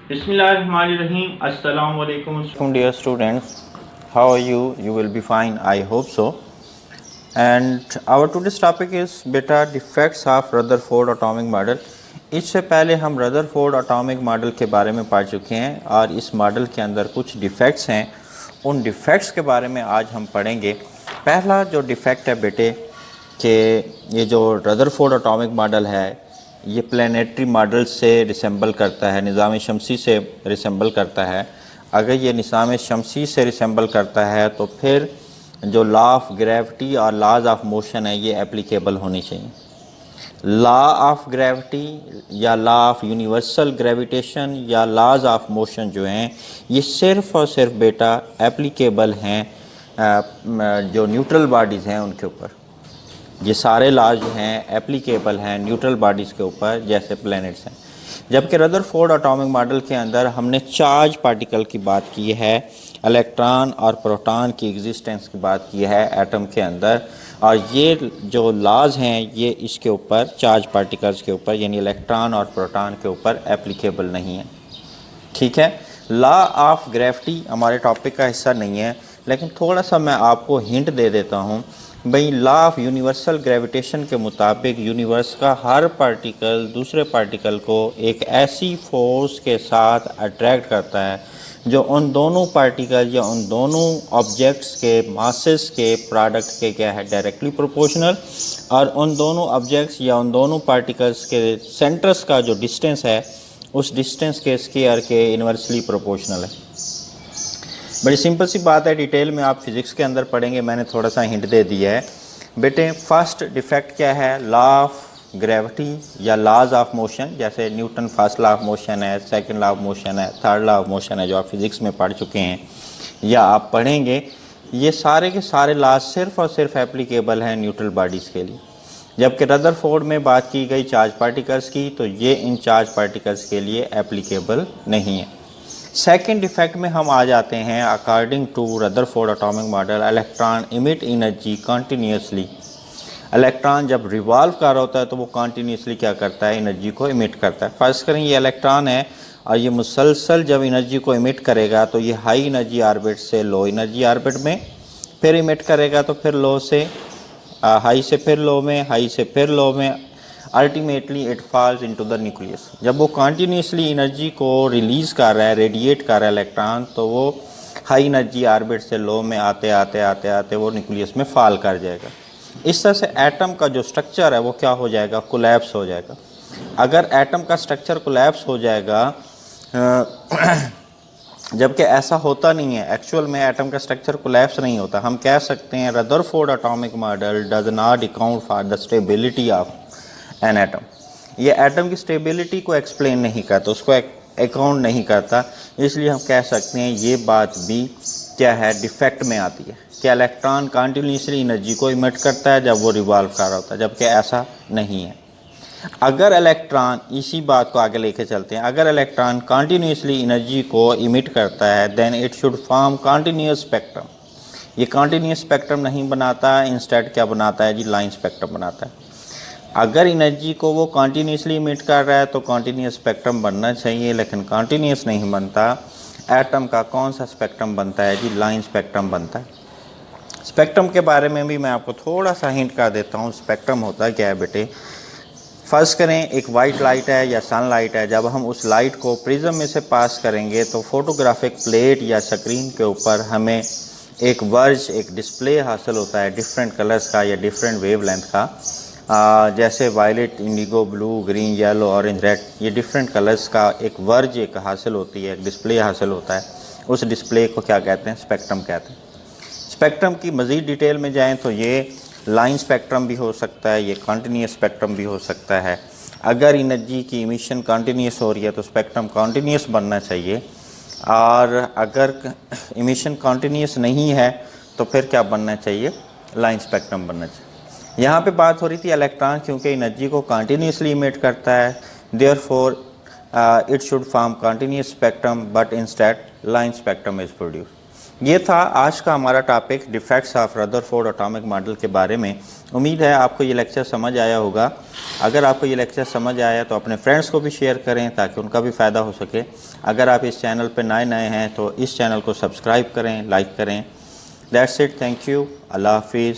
Bismillahirrahmanirrahim. Assalamu alaikum. Dear students, how are you? You will be fine, I hope so. And our today's topic is beta defects of Rutherford atomic model. इससे पहले हम Rutherford atomic model के बारे में पढ़ चुके हैं और इस मॉडल के अंदर कुछ डिफेक्ट्स हैं। उन डिफेक्ट्स के बारे में आज हम पढ़ेंगे। पहला जो डिफेक्ट है बेटे कि ये जो रदरफोर्ड एटॉमिक मॉडल है ये प्लानिटरी मॉडल से रिसेंबल करता है, निज़ाम शमसी से रिसेंबल करता है। अगर ये निज़ाम शमसी से रिसेंबल करता है तो फिर जो लॉ ऑफ ग्रेविटी और लॉज ऑफ मोशन है ये एप्लीकेबल होनी चाहिए। लॉ ऑफ ग्रेविटी या लॉ ऑफ यूनिवर्सल ग्रेविटेशन या लॉज ऑफ मोशन जो हैं ये सिर्फ़ और सिर्फ बेटा एप्लीकेबल हैं जो न्यूट्रल बॉडीज़ हैं उनके ऊपर। ये सारे लॉज जो हैं एप्लीकेबल हैं न्यूट्रल बॉडीज़ के ऊपर जैसे प्लैनेट्स हैं। जबकि रदरफोर्ड एटॉमिक मॉडल के अंदर हमने चार्ज पार्टिकल की बात की है, इलेक्ट्रॉन और प्रोटॉन की एग्जिस्टेंस की बात की है एटम के अंदर, और ये जो लॉज हैं ये इसके ऊपर चार्ज पार्टिकल्स के ऊपर यानी इलेक्ट्रॉन और प्रोटॉन के ऊपर एप्लीकेबल नहीं है। ठीक है, लॉ ऑफ ग्रेविटी हमारे टॉपिक का हिस्सा नहीं है, लेकिन थोड़ा सा मैं आपको हिंट दे देता हूँ। भाई लॉ ऑफ यूनिवर्सल ग्रेविटेशन के मुताबिक यूनिवर्स का हर पार्टिकल दूसरे पार्टिकल को एक ऐसी फोर्स के साथ अट्रैक्ट करता है जो उन दोनों पार्टिकल या उन दोनों ऑब्जेक्ट्स के मासेस के प्रोडक्ट के क्या है डायरेक्टली प्रोपोर्शनल, और उन दोनों ऑब्जेक्ट्स या उन दोनों पार्टिकल्स के सेंटर्स का जो डिस्टेंस है उस डिस्टेंस के स्क्वायर के इन्वर्सली प्रोपोर्शनल है। बड़ी सिंपल सी बात है, डिटेल में आप फिज़िक्स के अंदर पढ़ेंगे, मैंने थोड़ा सा हिंट दे दिया है। बेटे फर्स्ट डिफेक्ट क्या है, लॉ ऑफ ग्रेविटी या लॉज ऑफ मोशन, जैसे Newton first law of motion है, सेकंड लॉ ऑफ मोशन है, थर्ड लॉ ऑफ मोशन है जो आप फिज़िक्स में पढ़ चुके हैं या आप पढ़ेंगे। ये सारे के सारे लॉज सिर्फ़ और सिर्फ एप्लीकेबल हैं न्यूट्रल बॉडीज़ के लिए। जबकि रदरफोर्ड में बात की गई चार्ज पार्टिकल्स की तो ये इन चार्ज पार्टिकल्स के लिए एप्लीकेबल नहीं है। सेकेंड डिफेक्ट में हम आ जाते हैं। According to Rutherford atomic model electron emit energy continuously. Electron जब रिवॉल्व कर रहा होता है तो वो कंटिन्यूसली क्या करता है, एनर्जी को इमिट करता है। फर्स्ट करें ये इलेक्ट्रॉन है और ये मुसलसल जब एनर्जी को इमिट करेगा तो ये हाई एनर्जी ऑर्बिट से लो एनर्जी ऑर्बिट में फिर इमिट करेगा, तो फिर लो से हाई से फिर लो में, हाई से फिर लो में, ultimately it falls into the nucleus. जब वो कंटिन्यूसली एनर्जी को रिलीज़ कर रहा है, रेडिएट कर रहा है इलेक्ट्रॉन, तो वो हाई एनर्जी ऑर्बिट से लो में आते आते आते आते वो न्यूक्लियस में फॉल कर जाएगा। इस तरह से एटम का जो स्ट्रक्चर है वो क्या हो जाएगा, कोलैप्स हो जाएगा। अगर एटम का स्ट्रक्चर कोलैप्स हो जाएगा जबकि ऐसा होता नहीं है, एक्चुअल में एटम का स्ट्रक्चर कोलैप्स नहीं होता। हम कह सकते हैं Rutherford atomic model does not account for the stability of an atom. ये एटम की स्टेबिलिटी को एक्सप्लेन नहीं करता, उसको अकाउंट नहीं करता। इसलिए हम कह सकते हैं ये बात भी क्या है, डिफेक्ट में आती है कि इलेक्ट्रॉन कंटिन्यूसली एनर्जी को इमिट करता है जब वो रिवॉल्व कर रहा होता है, जबकि ऐसा नहीं है। अगर इलेक्ट्रॉन, इसी बात को आगे लेके चलते हैं, अगर इलेक्ट्रॉन कंटिन्यूसली एनर्जी को इमिट करता है then it should form continuous spectrum. ये कंटिन्यूस स्पेक्ट्रम नहीं बनाता, इंस्टेड क्या बनाता है जी, लाइन स्पेक्ट्रम बनाता है। अगर एनर्जी को वो कंटिन्यूसली इमिट कर रहा है तो कंटिन्यूस स्पेक्ट्रम बनना चाहिए, लेकिन कंटिन्यूस नहीं बनता। एटम का कौन सा स्पेक्ट्रम बनता है जी, लाइन स्पेक्ट्रम बनता है। स्पेक्ट्रम के बारे में भी मैं आपको थोड़ा सा हिंट कर देता हूँ। स्पेक्ट्रम होता क्या है बेटे, फर्स्ट करें एक वाइट लाइट है या सनलाइट है, जब हम उस लाइट को प्रिज्म में से पास करेंगे तो फोटोग्राफिक प्लेट या स्क्रीन के ऊपर हमें एक वर्ज, एक डिस्प्ले हासिल होता है डिफरेंट कलर्स का या डिफरेंट वेवलेंथ का। जैसे violet, indigo, blue, green, yellow, orange, red, ये डिफरेंट कलर्स का एक वर्ज एक हासिल होती है, एक डिस्प्ले हासिल होता है। उस डिस्प्ले को क्या कहते हैं, स्पेक्ट्रम कहते हैं। स्पेक्ट्रम की मज़ीद डिटेल में जाएं तो ये लाइन स्पेक्ट्रम भी हो सकता है, ये कंटिन्यूस स्पेक्ट्रम भी हो सकता है। अगर एनर्जी की इमिशन कंटिन्यूस हो रही है तो स्पेक्ट्रम कंटिन्यूस बनना चाहिए, और अगर इमिशन कंटिन्यूस नहीं है तो फिर क्या बनना चाहिए, लाइन स्पेक्ट्रम बनना चाहिए। यहाँ पे बात हो रही थी इलेक्ट्रॉन क्योंकि एनर्जी को कंटिन्यूसली इमिट करता है, therefore it should form continuous spectrum but instead line spectrum is produce. ये था आज का हमारा topic defects of Rutherford atomic model के बारे में। उम्मीद है आपको ये लेक्चर समझ आया होगा। अगर आपको ये लेक्चर समझ आया तो अपने फ्रेंड्स को भी शेयर करें ताकि उनका भी फ़ायदा हो सके। अगर आप इस चैनल पर नए हैं तो इस चैनल को सब्सक्राइब करें, लाइक करें। दैट्स इट, थैंक यू, अल्लाह हाफिज़।